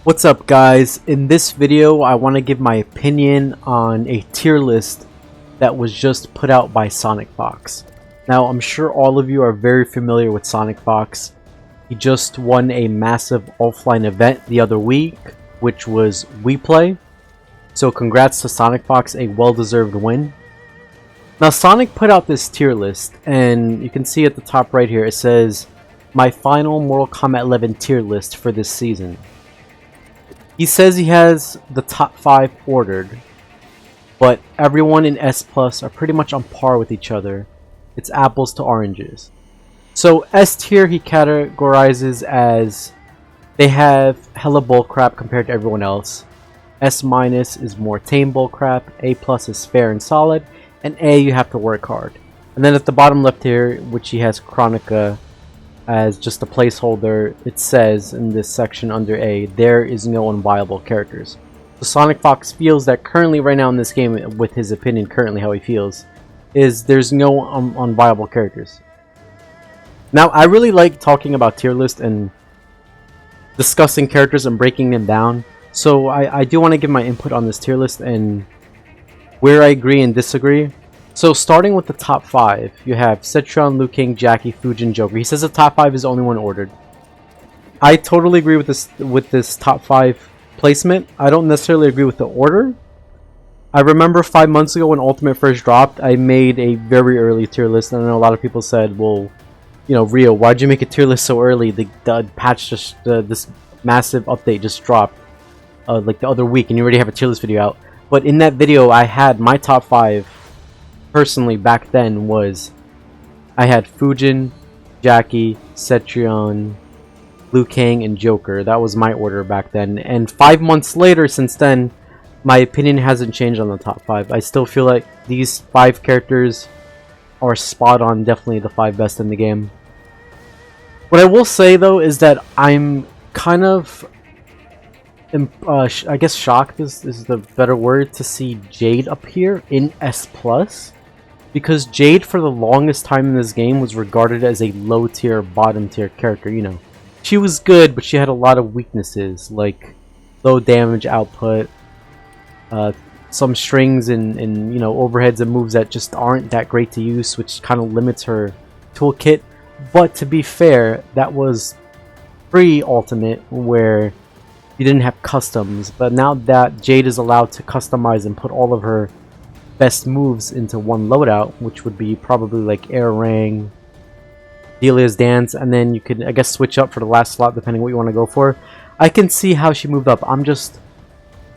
What's up guys? In this video I want to give my opinion on a tier list that was just put out by SonicFox. Now I'm sure all of you are very familiar with SonicFox. He just won a massive offline event the other week, which was WePlay. So congrats to SonicFox, a well-deserved win. Now Sonic put out this tier list and you can see at the top right here it says my final Mortal Kombat 11 tier list for this season. He says he has the top 5 ordered, but everyone in S Plus are pretty much on par with each other. It's apples to oranges. So S tier he categorizes as they have hella bullcrap compared to everyone else. S minus is more tame bullcrap, A plus is fair and solid, and A you have to work hard. And then at the bottom left here, which he has Chronica as just a placeholder, it says in this section under A, there is no unviable characters. So SonicFox feels that currently right now in this game, with his opinion currently how he feels, is there's no unviable characters. Now I really like talking about tier list and discussing characters and breaking them down. So I do want to give my input on this tier list and where I agree and disagree. So starting with the top 5, you have Citron, Liu Kang, Jackie, Fujin, Joker. He says the top 5 is the only one ordered. I totally agree with this top 5 placement. I don't necessarily agree with the order. I remember 5 months ago when Ultimate first dropped, I made a very early tier list, and I know a lot of people said, well, you know, Rio, why'd you make a tier list so early? The patch just, this massive update just dropped like the other week, and you already have a tier list video out. But in that video, I had my top 5 personally back then was I had Fujin, Jackie, Cetrion, Liu Kang, and Joker. That was my order back then. And 5 months later, since then, my opinion hasn't changed on the top 5. I still feel like these 5 characters are spot on, definitely the 5 best in the game. What I will say though is that I'm kind of I guess shocked is the better word to see Jade up here in S+. Because Jade for the longest time in this game was regarded as a low tier, bottom tier character, you know. She was good, but she had a lot of weaknesses, like low damage output, some strings and you know, overheads and moves that just aren't that great to use, which kind of limits her toolkit. But to be fair, that was pre-Ultimate, where you didn't have customs, but now that Jade is allowed to customize and put all of her best moves into one loadout, which would be probably like Air Rang, Delia's Dance, and then you could, I guess, switch up for the last slot depending what you want to go for. I can see how she moved up. I'm just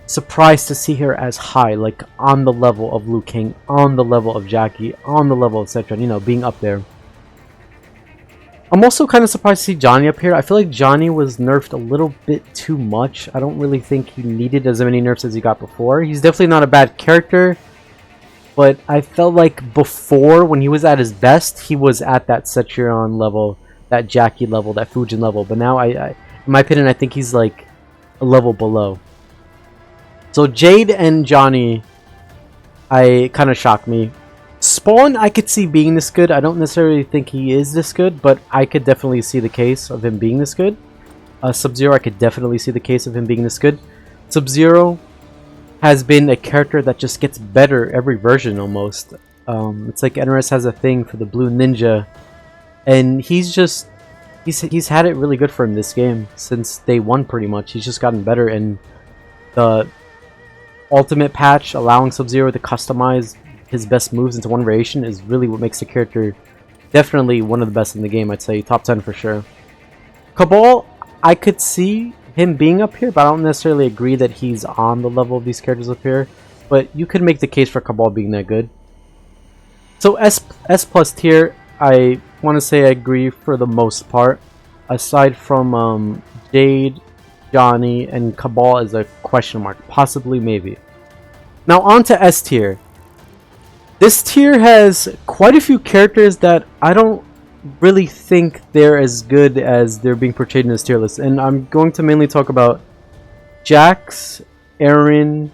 surprised to see her as high, like on the level of Liu Kang, on the level of Jackie, on the level of Cetron, you know, being up there. I'm also kind of surprised to see Johnny up here. I feel like Johnny was nerfed a little bit too much. I don't really think he needed as many nerfs as he got before. He's definitely not a bad character, but I felt like before, when he was at his best, he was at that Cetrion level, that Jackie level, that Fujin level. But now, in my opinion, I think he's like a level below. So Jade and Johnny, kind of shocked me. Spawn, I could see being this good. I don't necessarily think he is this good, but I could definitely see the case of him being this good. Sub-Zero, I could definitely see the case of him being this good. Sub-Zero has been a character that just gets better every version almost. It's like NRS has a thing for the blue ninja, and he's had it really good for him this game since day 1 pretty much. He's just gotten better, and the Ultimate patch allowing Sub-Zero to customize his best moves into one variation is really what makes the character definitely one of the best in the game. I'd say top 10 for sure. Cabal, I could see him being up here, but I don't necessarily agree that he's on the level of these characters up here. But you could make the case for Cabal being that good. So S plus tier, I want to say I agree for the most part. Aside from Jade, Johnny, and Cabal is a question mark. Possibly, maybe. Now on to S tier. This tier has quite a few characters that I don't really think they're as good as they're being portrayed in this tier list. And I'm going to mainly talk about Jax, Aaron,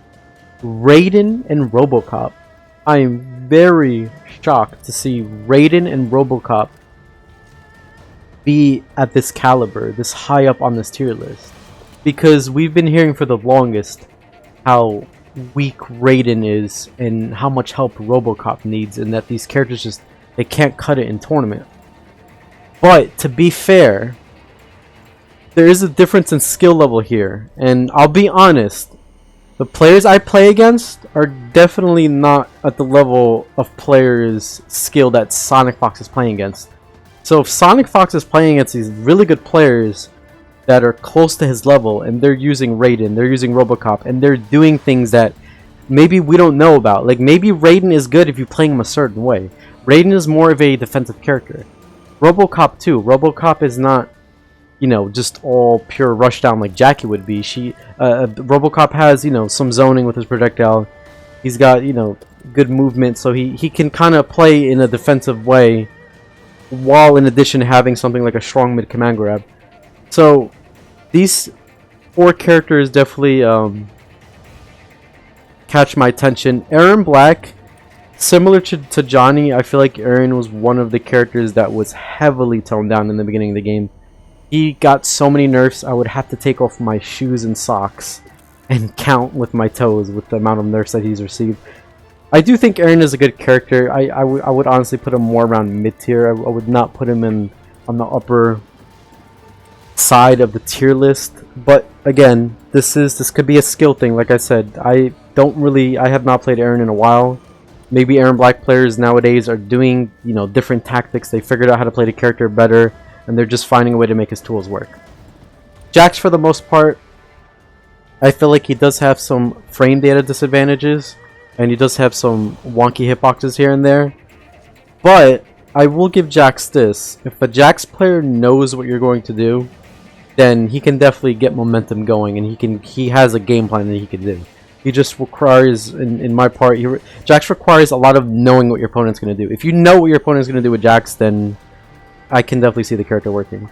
Raiden, and Robocop. I am very shocked to see Raiden and Robocop be at this caliber, this high up on this tier list. because we've been hearing for the longest how weak Raiden is and how much help RoboCop needs, and that these characters just, they can't cut it in tournament. But to be fair, there is a difference in skill level here, and I'll be honest, the players I play against are definitely not at the level of players' skill that SonicFox is playing against. So if SonicFox is playing against these really good players that are close to his level, and they're using Raiden, they're using RoboCop, and they're doing things that maybe we don't know about. Like, maybe Raiden is good if you're playing him a certain way. Raiden is more of a defensive character. RoboCop too. RoboCop is not, you know, just all pure rushdown like Jackie would be. RoboCop has, you know, some zoning with his projectile. He's got, you know, good movement, so he can kind of play in a defensive way, while in addition having something like a strong mid command grab. So these 4 characters definitely catch my attention. Aaron Black, similar to Johnny, I feel like Aaron was one of the characters that was heavily toned down in the beginning of the game. He got so many nerfs, I would have to take off my shoes and socks and count with my toes with the amount of nerfs that he's received. I do think Aaron is a good character. I would honestly put him more around mid tier. I would not put him in on the upper side of the tier list. But again, this could be a skill thing. Like I said, I have not played Aaron in a while. Maybe Aaron Black players nowadays are doing, you know, different tactics. They figured out how to play the character better, and they're just finding a way to make his tools work. Jax, for the most part, I feel like he does have some frame data disadvantages, and he does have some wonky hitboxes here and there. But I will give Jax this: if a Jax player knows what you're going to do, then he can definitely get momentum going, and he has a game plan that he can do. He just requires, in my part, Jax requires a lot of knowing what your opponent's going to do. If you know what your opponent's going to do with Jax, then I can definitely see the character working.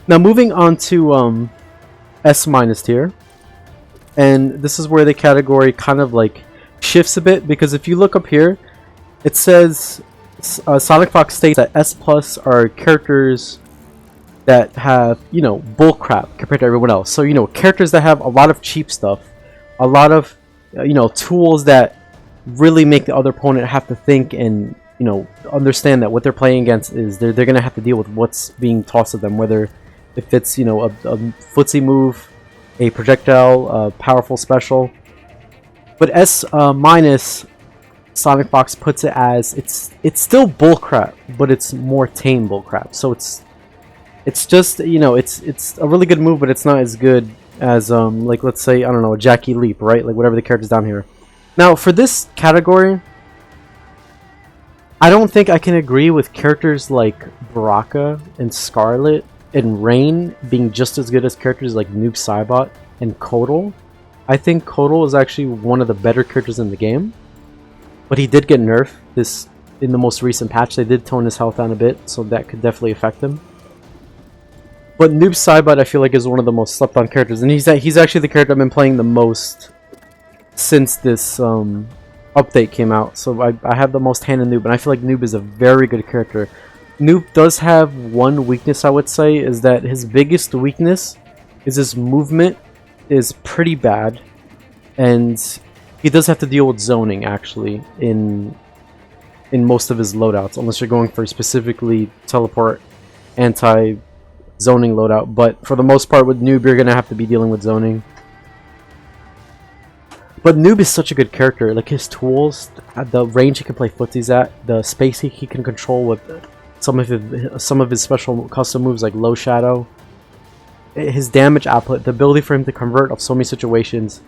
Now moving on to S- tier, and this is where the category kind of like shifts a bit, because if you look up here, it says SonicFox states that S+ are characters that have, you know, bullcrap compared to everyone else. So, you know, characters that have a lot of cheap stuff, a lot of, you know, tools that really make the other opponent have to think and, you know, understand that what they're playing against is they're going to have to deal with what's being tossed at them, whether if it's, you know, a footsie move, a projectile, a powerful special. But S- SonicFox puts it as it's still bullcrap, but it's more tame bullcrap. So it's just, you know, it's a really good move, but it's not as good as like, let's say, I don't know, a Jackie Leap, right? Like whatever the character's down here. Now for this category, I don't think I can agree with characters like Baraka and Scarlet and Rain being just as good as characters like Noob Saibot and Kotal. I think Kotal is actually one of the better characters in the game, but he did get nerfed in the most recent patch. They did tone his health down a bit, so that could definitely affect him. But Noob Saibot, I feel like, is one of the most slept on characters, and he's actually the character I've been playing the most since this update came out. So I have the most hand in Noob, and I feel like Noob is a very good character. Noob does have one weakness, I would say, is that his biggest weakness is his movement is pretty bad, and he does have to deal with zoning actually in most of his loadouts, unless you're going for specifically teleport anti-zoning loadout. But for the most part with Noob, you're gonna have to be dealing with zoning. But Noob is such a good character. Like his tools, the range he can play footsies at, the space he can control with some of his special custom moves like Low Shadow, his damage output, the ability for him to convert of so many situations.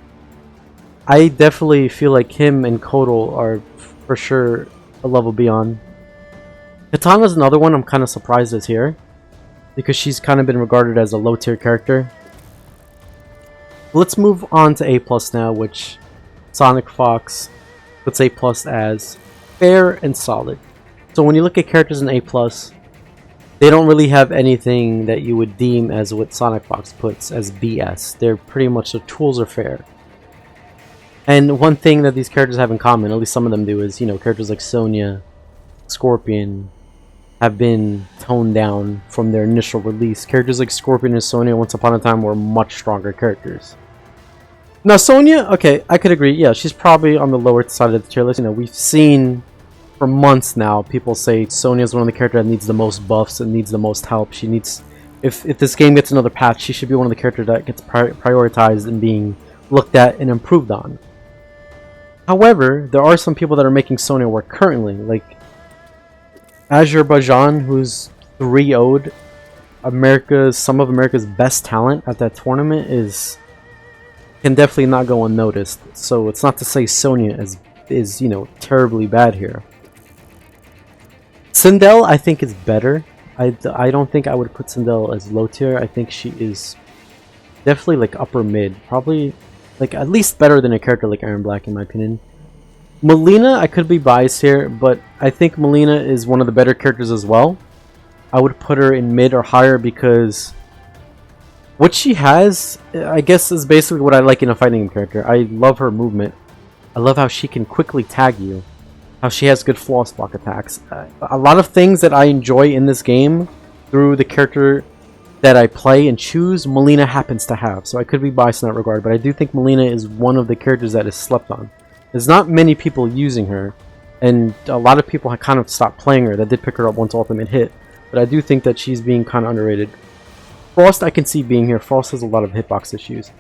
I definitely feel like him and Kotal are for sure a level beyond. Katana's another one I'm kind of surprised is here, because she's kind of been regarded as a low tier character. Let's move on to A+ now, which SonicFox puts A+ as fair and solid. So when you look at characters in A+, they don't really have anything that you would deem as what SonicFox puts as BS. They're pretty much, the tools are fair. And one thing that these characters have in common, at least some of them do, is, you know, characters like Sonya, Scorpion, have been toned down from their initial release. Characters like Scorpion and Sonya once upon a time were much stronger characters. Now Sonya, okay, I could agree, yeah, she's probably on the lower side of the tier list. You know, we've seen for months now people say Sonya is one of the characters that needs the most buffs and needs the most help. She needs, if this game gets another patch, she should be one of the characters that gets prioritized and being looked at and improved on. However, there are some people that are making Sonya work currently, like Azerbaijan, who's 3-0'd some of America's best talent at that tournament, can definitely not go unnoticed. So it's not to say Sonya is you know, terribly bad here. Sindel, I think, is better. I don't think I would put Sindel as low tier. I think she is definitely like upper mid, probably like at least better than a character like Iron Black in my opinion. Melina, I could be biased here, but I think Melina is one of the better characters as well. I would put her in mid or higher because what she has, I guess, is basically what I like in a fighting character. I love her movement. I love how she can quickly tag you. How she has good flawless block attacks. A lot of things that I enjoy in this game through the character that I play and choose, Melina happens to have. So I could be biased in that regard, but I do think Melina is one of the characters that is slept on. There's not many people using her, and a lot of people have kind of stopped playing her that did pick her up once Ultimate hit, but I do think that she's being kind of underrated. Frost I can see being here. Frost has a lot of hitbox issues.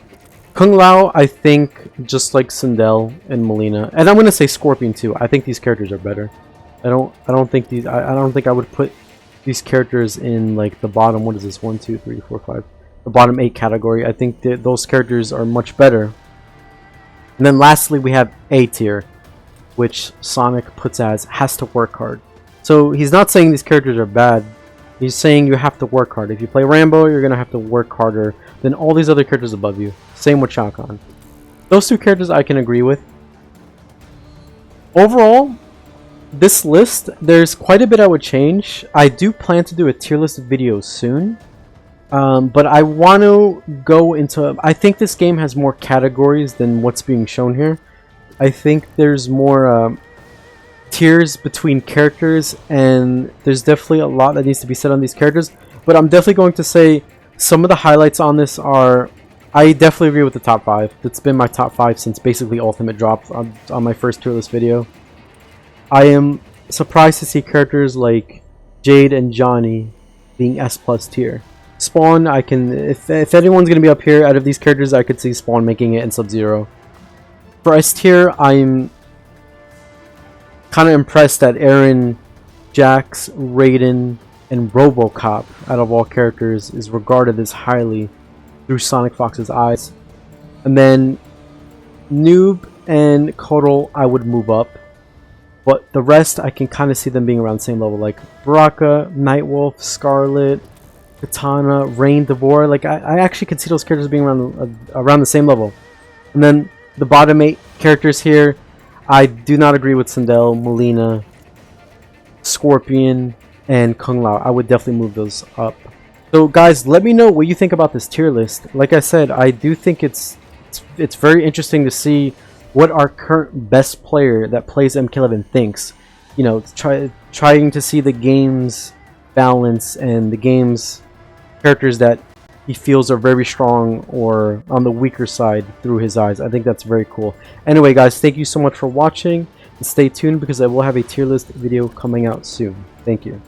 Kung Lao, I think, just like Sindel and Melina, and I'm gonna say Scorpion too. I think these characters are better. I don't think I would put these characters in like the bottom. What is this? 1, 2, 3, 4, 5. The bottom 8 category. I think that those characters are much better. And then lastly, we have A tier, which Sonic puts as has to work hard. So he's not saying these characters are bad. He's saying you have to work hard. If you play Rambo, you're gonna have to work harder than all these other characters above you. Same with Shang. Those two characters I can agree with. Overall, this list, there's quite a bit I would change. I do plan to do a tier list video soon. But I want to go into... I think this game has more categories than what's being shown here. I think there's more tiers between characters, and there's definitely a lot that needs to be said on these characters. But I'm definitely going to say some of the highlights on this are... I definitely agree with the top 5. That's been my top 5 since basically Ultimate dropped on my first tier list video. I am surprised to see characters like Jade and Johnny being S+ tier. Spawn, I can... If anyone's going to be up here out of these characters, I could see Spawn making it in Sub-Zero. For S tier, I'm kind of impressed that Aaron, Jax, Raiden, and RoboCop, out of all characters, is regarded as highly through SonicFox's eyes. And then Noob and Kotal, I would move up. But the rest, I can kind of see them being around the same level. Like Baraka, Nightwolf, Scarlet, Katana, Rain, Devore. Like I actually could see those characters being around the same level. And then the bottom 8 characters here, I do not agree with Sindel, Melina, Scorpion, and Kung Lao. I would definitely move those up. So guys, let me know what you think about this tier list. Like I said, I do think it's very interesting to see what our current best player that plays MK11 thinks. You know, trying to see the game's balance and the game's characters that he feels are very strong or on the weaker side through his eyes. I think that's very cool. Anyway guys, thank you so much for watching, and stay tuned because I will have a tier list video coming out soon. Thank you.